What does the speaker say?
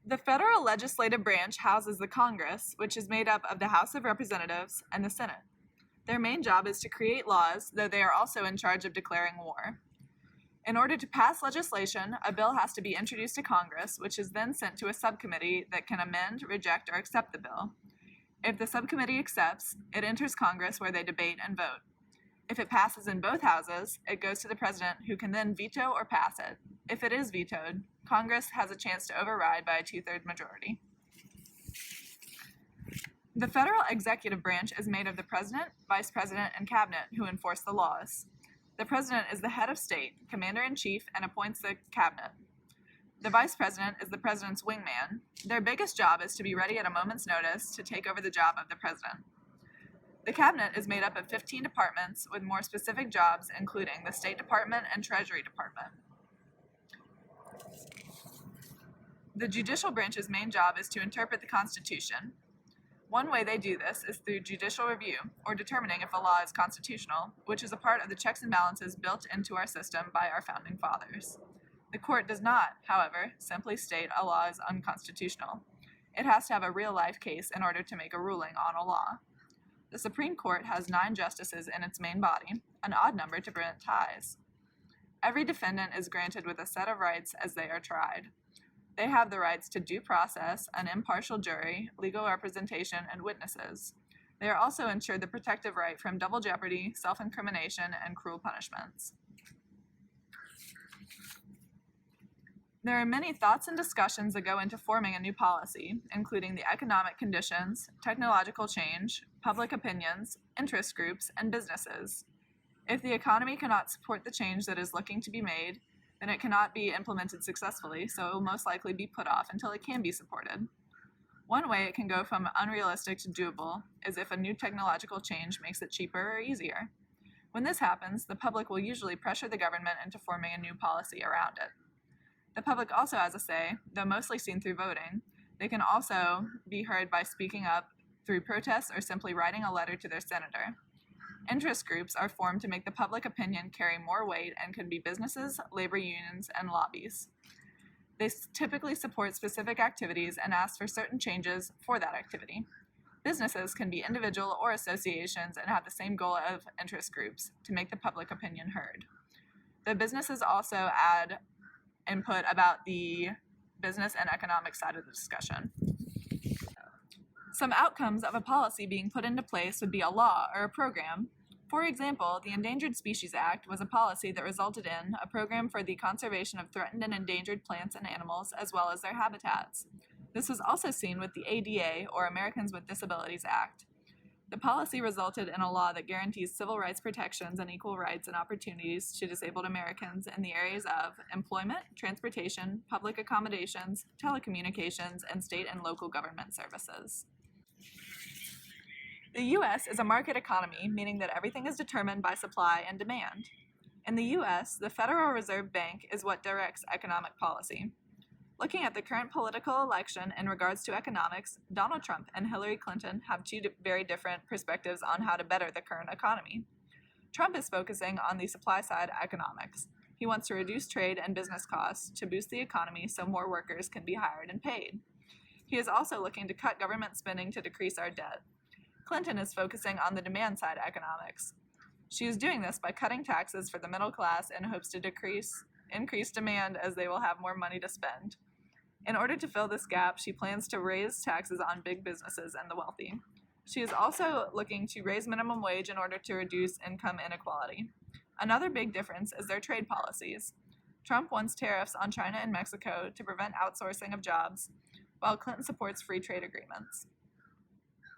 The federal legislative branch houses the Congress, which is made up of the House of Representatives and the Senate. Their main job is to create laws, though they are also in charge of declaring war. In order to pass legislation, a bill has to be introduced to Congress, which is then sent to a subcommittee that can amend, reject, or accept the bill. If the subcommittee accepts, it enters Congress where they debate and vote. If it passes in both houses, it goes to the president, who can then veto or pass it. If it is vetoed, Congress has a chance to override by a two-thirds majority. The federal executive branch is made of the president, vice president, and cabinet, who enforce the laws. The president is the head of state, commander-in-chief, and appoints the cabinet. The vice president is the president's wingman. Their biggest job is to be ready at a moment's notice to take over the job of the president. The cabinet is made up of 15 departments with more specific jobs, including the State Department and Treasury Department. The judicial branch's main job is to interpret the Constitution. One way they do this is through judicial review, or determining if a law is constitutional, which is a part of the checks and balances built into our system by our founding fathers. The court does not, however, simply state a law is unconstitutional. It has to have a real-life case in order to make a ruling on a law. The Supreme Court has 9 justices in its main body, an odd number to prevent ties. Every defendant is granted with a set of rights as they are tried. They have the rights to due process, an impartial jury, legal representation, and witnesses. They are also ensured the protective right from double jeopardy, self-incrimination, and cruel punishments. There are many thoughts and discussions that go into forming a new policy, including the economic conditions, technological change, public opinions, interest groups, and businesses. If the economy cannot support the change that is looking to be made, then it cannot be implemented successfully, so it will most likely be put off until it can be supported. One way it can go from unrealistic to doable is if a new technological change makes it cheaper or easier. When this happens, the public will usually pressure the government into forming a new policy around it. The public also has a say, though mostly seen through voting. They can also be heard by speaking up through protests or simply writing a letter to their senator. Interest groups are formed to make the public opinion carry more weight and could be businesses, labor unions, and lobbies. They typically support specific activities and ask for certain changes for that activity. Businesses can be individual or associations and have the same goal of interest groups, to make the public opinion heard. The businesses also add input about the business and economic side of the discussion. Some outcomes of a policy being put into place would be a law or a program. For example, the Endangered Species Act was a policy that resulted in a program for the conservation of threatened and endangered plants and animals, as well as their habitats. This was also seen with the ADA, or Americans with Disabilities Act. The policy resulted in a law that guarantees civil rights protections and equal rights and opportunities to disabled Americans in the areas of employment, transportation, public accommodations, telecommunications, and state and local government services. The U.S. is a market economy, meaning that everything is determined by supply and demand. In the U.S., the Federal Reserve Bank is what directs economic policy. Looking at the current political election in regards to economics, Donald Trump and Hillary Clinton have 2 very different perspectives on how to better the current economy. Trump is focusing on the supply side economics. He wants to reduce trade and business costs to boost the economy so more workers can be hired and paid. He is also looking to cut government spending to decrease our debt. Clinton is focusing on the demand side economics. She is doing this by cutting taxes for the middle class in hopes to increase demand, as they will have more money to spend. In order to fill this gap, she plans to raise taxes on big businesses and the wealthy. She is also looking to raise minimum wage in order to reduce income inequality. Another big difference is their trade policies. Trump wants tariffs on China and Mexico to prevent outsourcing of jobs, while Clinton supports free trade agreements.